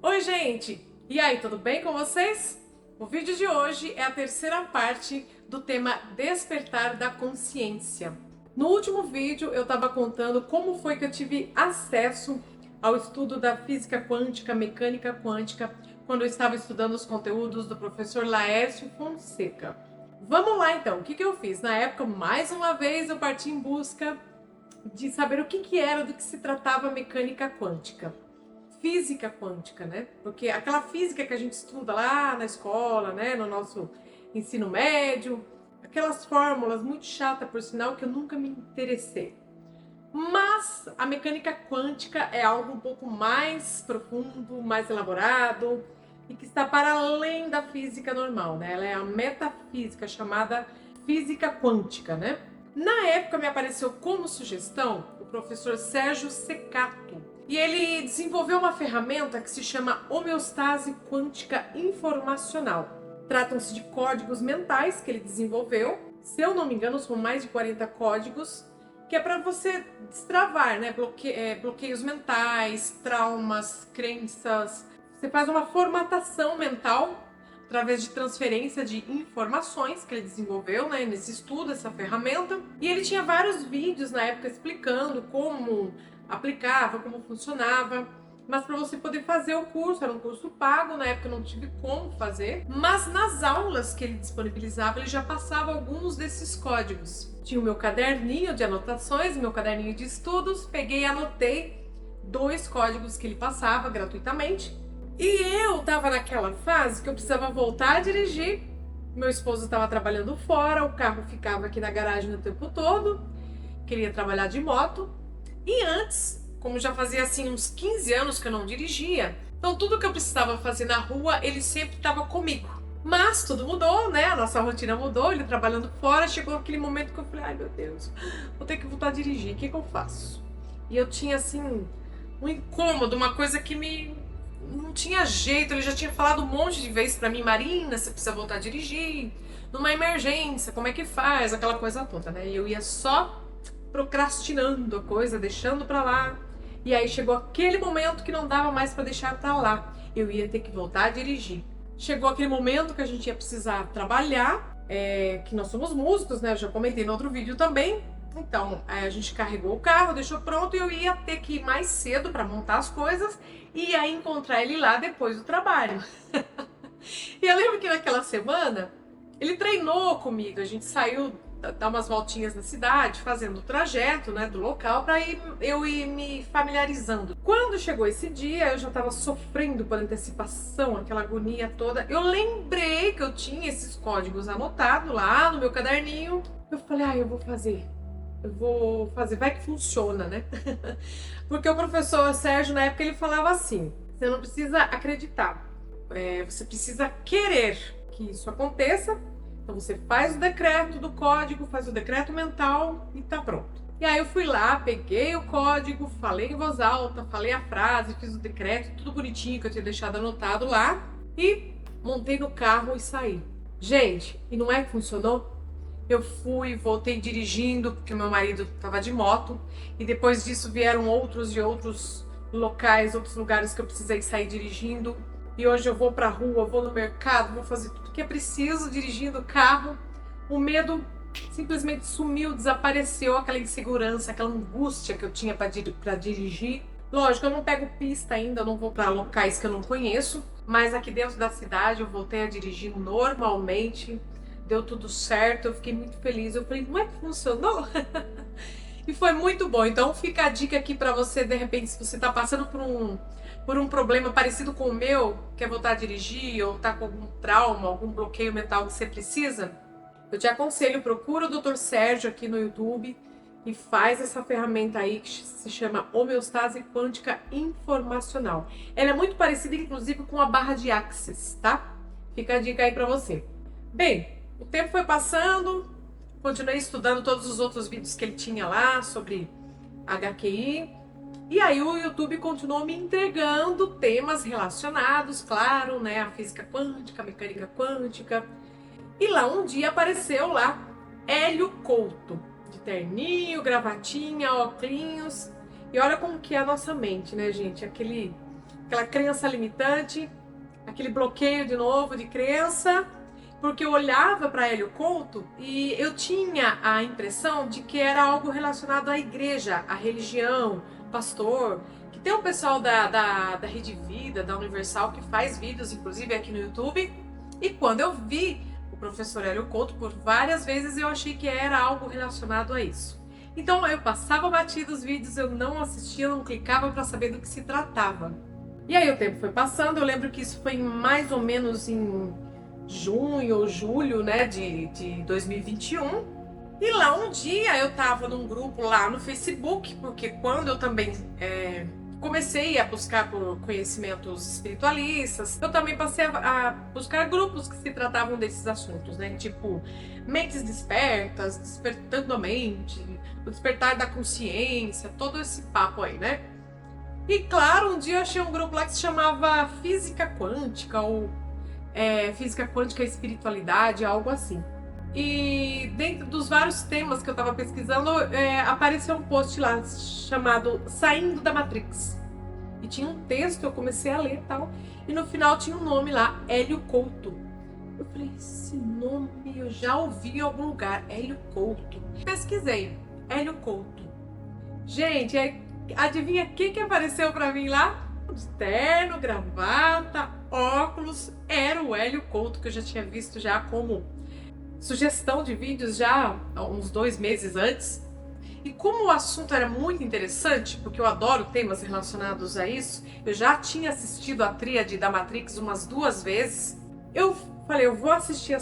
Oi, gente! E aí, tudo bem com vocês? O vídeo de hoje é a terceira parte do tema Despertar da Consciência. No último vídeo eu estava contando como foi que eu tive acesso ao estudo da física quântica, mecânica quântica, quando eu estava estudando os conteúdos do professor Laércio Fonseca. Vamos lá então, o que eu fiz? Na época, mais uma vez, eu parti em busca de saber o que era, do que se tratava a mecânica quântica. Física quântica, né? Porque aquela física que a gente estuda lá na escola, né, no nosso ensino médio, aquelas fórmulas muito chatas, por sinal, que eu nunca me interessei. Mas a mecânica quântica é algo um pouco mais profundo, mais elaborado e que está para além da física normal, né? Ela é a metafísica chamada física quântica, né? Na época me apareceu como sugestão o professor Sérgio Secato, e ele desenvolveu uma ferramenta que se chama homeostase quântica informacional. Tratam-se de códigos mentais que ele desenvolveu. Se eu não me engano, são mais de 40 códigos, que é para você destravar, né? Bloqueios mentais, traumas, crenças. Você faz uma formatação mental através de transferência de informações que ele desenvolveu, né, nesse estudo, essa ferramenta. E ele tinha vários vídeos na época explicando como aplicava, como funcionava. Mas para você poder fazer o curso, era um curso pago, na época eu não tive como fazer. Mas nas aulas que ele disponibilizava, ele já passava alguns desses códigos. Tinha o meu caderninho de anotações, meu caderninho de estudos, peguei e anotei 2 códigos que ele passava gratuitamente. E eu tava naquela fase que eu precisava voltar a dirigir. Meu esposo estava trabalhando fora, o carro ficava aqui na garagem o tempo todo, queria trabalhar de moto. E antes, como já fazia assim uns 15 anos que eu não dirigia, então tudo que eu precisava fazer na rua, ele sempre estava comigo. Mas tudo mudou, né? A nossa rotina mudou, ele trabalhando fora, chegou aquele momento que eu falei, ai meu Deus, vou ter que voltar a dirigir, o que eu faço? E eu tinha assim, um incômodo, uma coisa que não tinha jeito. Ele já tinha falado um monte de vezes pra mim, Marina, você precisa voltar a dirigir, numa emergência, como é que faz, aquela coisa toda, né? E eu ia só procrastinando a coisa, deixando pra lá. E aí chegou aquele momento que não dava mais pra deixar pra lá. Eu ia ter que voltar a dirigir. Chegou aquele momento que a gente ia precisar trabalhar, que nós somos músicos, né? Eu já comentei no outro vídeo também. Então, a gente carregou o carro, deixou pronto e eu ia ter que ir mais cedo para montar as coisas e ia encontrar ele lá depois do trabalho. E eu lembro que naquela semana ele treinou comigo, a gente saiu dar umas voltinhas na cidade, fazendo o trajeto, né, do local, para eu ir me familiarizando. Quando chegou esse dia, eu já estava sofrendo por antecipação, aquela agonia toda. Eu lembrei que eu tinha esses códigos anotados lá no meu caderninho. Eu falei, eu vou fazer. Vai que funciona, né? Porque o professor Sérgio, na época, ele falava assim: você não precisa acreditar, você precisa querer que isso aconteça. Então você faz o decreto do código, faz o decreto mental e tá pronto. E aí eu fui lá, peguei o código, falei em voz alta, falei a frase, fiz o decreto, tudo bonitinho que eu tinha deixado anotado lá e montei no carro e saí. Gente, e não é que funcionou? Eu fui, voltei dirigindo, porque meu marido estava de moto, e depois disso vieram outros locais, outros lugares que eu precisei sair dirigindo. E hoje eu vou pra rua, vou no mercado, vou fazer tudo que é preciso dirigindo o carro. O medo simplesmente sumiu, desapareceu, aquela insegurança, aquela angústia que eu tinha para dirigir. Lógico, eu não pego pista ainda, eu não vou para locais que eu não conheço, mas aqui dentro da cidade eu voltei a dirigir normalmente. Deu tudo certo, eu fiquei muito feliz. Eu falei, não é que funcionou? E foi muito bom. Então fica a dica aqui pra você, de repente, se você tá passando por um problema parecido com o meu, quer voltar a dirigir ou tá com algum trauma, algum bloqueio mental que você precisa, eu te aconselho, procura o Dr. Sérgio aqui no YouTube e faz essa ferramenta aí que se chama homeostase quântica informacional. Ela é muito parecida, inclusive, com a barra de Axis, tá? Fica a dica aí pra você. Bem, o tempo foi passando, continuei estudando todos os outros vídeos que ele tinha lá sobre HQI. E aí o YouTube continuou me entregando temas relacionados, claro, né, à física quântica, mecânica quântica. E lá um dia apareceu lá Hélio Couto, de terninho, gravatinha, óculos. E olha como que é a nossa mente, né, gente? aquela crença limitante, aquele bloqueio de novo de crença, porque eu olhava para Hélio Couto e eu tinha a impressão de que era algo relacionado à igreja, à religião, pastor, que tem um pessoal da Rede Vida, da Universal, que faz vídeos, inclusive aqui no YouTube, e quando eu vi o professor Hélio Couto, por várias vezes eu achei que era algo relacionado a isso. Então eu passava batido os vídeos, eu não assistia, não clicava para saber do que se tratava. E aí o tempo foi passando, eu lembro que isso foi mais ou menos em junho ou julho, né, de 2021. E lá um dia eu tava num grupo lá no Facebook, porque quando eu também comecei a buscar por conhecimentos espiritualistas, eu também passei a buscar grupos que se tratavam desses assuntos, né, tipo mentes despertas, despertando a mente, o despertar da consciência, todo esse papo aí, né? E claro, um dia eu achei um grupo lá que se chamava Física Quântica, ou Física Quântica e Espiritualidade, algo assim. E dentro dos vários temas que eu estava pesquisando, apareceu um post lá chamado Saindo da Matrix. E tinha um texto, eu comecei a ler e tal, e no final tinha um nome lá, Hélio Couto. Eu falei, esse nome eu já ouvi em algum lugar, Hélio Couto. Pesquisei, Hélio Couto. Gente, adivinha quem que apareceu pra mim lá? Terno, gravata, óculos, era o Hélio Couto, que eu já tinha visto já como sugestão de vídeos já há uns 2 meses antes. E como o assunto era muito interessante, porque eu adoro temas relacionados a isso, eu já tinha assistido a Tríade da Matrix umas 2 vezes, eu falei, eu vou assistir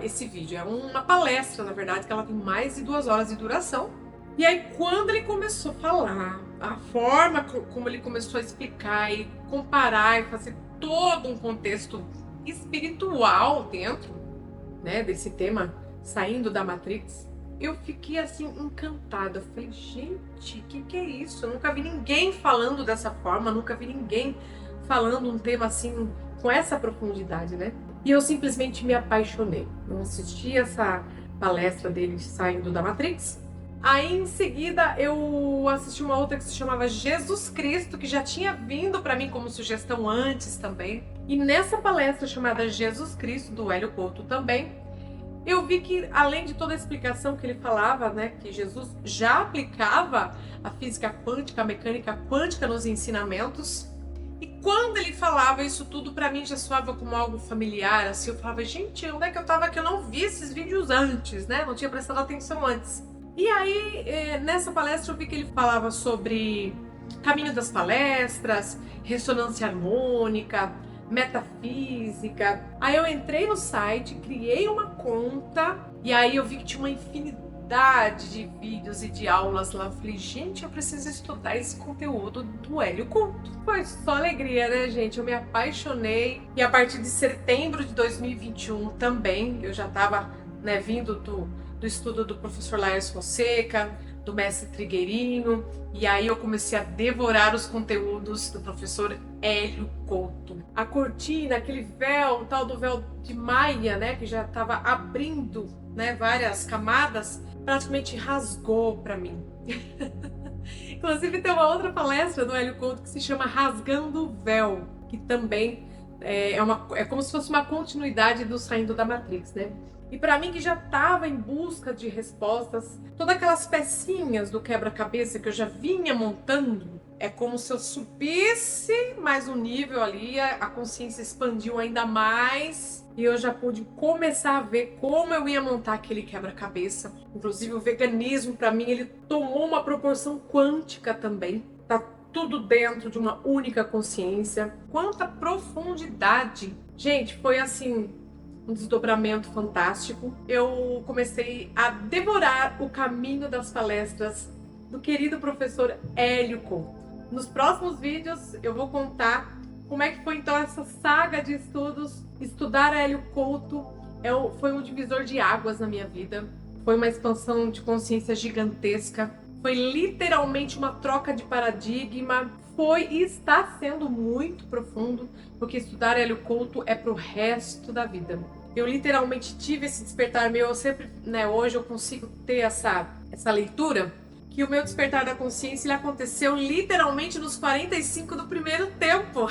esse vídeo. É uma palestra, na verdade, que ela tem mais de 2 horas de duração. E aí, quando ele começou a falar, a forma como ele começou a explicar e comparar e fazer todo um contexto espiritual dentro, né, desse tema, saindo da Matrix, eu fiquei assim encantada. Eu falei, gente, o que é isso? Eu nunca vi ninguém falando dessa forma, nunca vi ninguém falando um tema assim com essa profundidade, né? E eu simplesmente me apaixonei. Eu assisti essa palestra dele saindo da Matrix. Aí em seguida eu assisti uma outra que se chamava Jesus Cristo, que já tinha vindo para mim como sugestão antes também. E nessa palestra chamada Jesus Cristo, do Hélio Couto também, eu vi que além de toda a explicação que ele falava, né, que Jesus já aplicava a física quântica, a mecânica quântica nos ensinamentos. E quando ele falava isso tudo, para mim já soava como algo familiar, assim, eu falava, gente, onde é que eu tava que eu não vi esses vídeos antes, né? Não tinha prestado atenção antes. E aí, nessa palestra eu vi que ele falava sobre caminho das palestras, ressonância harmônica, metafísica. Aí eu entrei no site, criei uma conta e aí eu vi que tinha uma infinidade de vídeos e de aulas lá. Eu falei, gente, eu preciso estudar esse conteúdo do Hélio Couto. Foi só alegria, né, gente? Eu me apaixonei e a partir de setembro de 2021 também, eu já estava, né, vindo do estudo do professor Laércio Fonseca, do mestre Trigueirinho, e aí eu comecei a devorar os conteúdos do professor Hélio Couto. A cortina, aquele véu, o tal do véu de Maia, né, que já estava abrindo, né, várias camadas, praticamente rasgou para mim. Inclusive tem uma outra palestra do Hélio Couto que se chama Rasgando o Véu, que também é como se fosse uma continuidade do Saindo da Matrix, né? E para mim que já estava em busca de respostas, todas aquelas pecinhas do quebra-cabeça que eu já vinha montando, é como se eu subisse mais um nível ali, a consciência expandiu ainda mais e eu já pude começar a ver como eu ia montar aquele quebra-cabeça. Inclusive o veganismo para mim ele tomou uma proporção quântica também. Tá tudo dentro de uma única consciência. Quanta profundidade! Gente, foi assim um desdobramento fantástico. Eu comecei a devorar o caminho das palestras do querido professor Hélio Couto. Nos próximos vídeos eu vou contar como é que foi então essa saga de estudos. Estudar Hélio Couto foi um divisor de águas na minha vida. Foi uma expansão de consciência gigantesca. Foi literalmente uma troca de paradigma. Foi e está sendo muito profundo, porque estudar Hélio Couto é pro resto da vida. Eu literalmente tive esse despertar meu, eu sempre, né, hoje eu consigo ter essa leitura, que o meu despertar da consciência ele aconteceu literalmente nos 45 do primeiro tempo.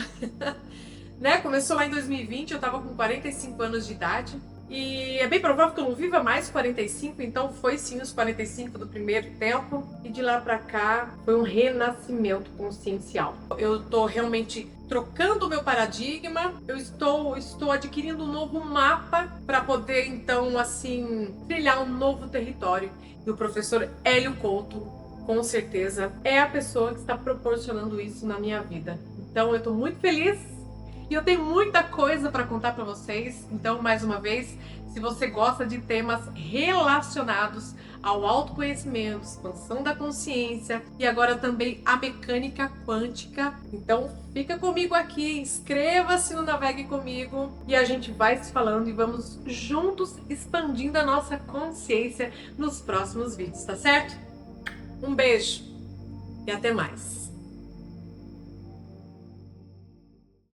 Né? Começou lá em 2020, eu tava com 45 anos de idade. E é bem provável que eu não viva mais 45, então foi sim os 45 do primeiro tempo. E de lá pra cá foi um renascimento consciencial. Eu tô realmente trocando o meu paradigma, eu estou adquirindo um novo mapa para poder então assim trilhar um novo território. E o professor Hélio Couto, com certeza, é a pessoa que está proporcionando isso na minha vida. Então eu tô muito feliz. E eu tenho muita coisa para contar para vocês. Então, mais uma vez, se você gosta de temas relacionados ao autoconhecimento, expansão da consciência e agora também a mecânica quântica, então fica comigo aqui, inscreva-se no Navegue Comigo e a gente vai se falando e vamos juntos expandindo a nossa consciência nos próximos vídeos, tá certo? Um beijo e até mais!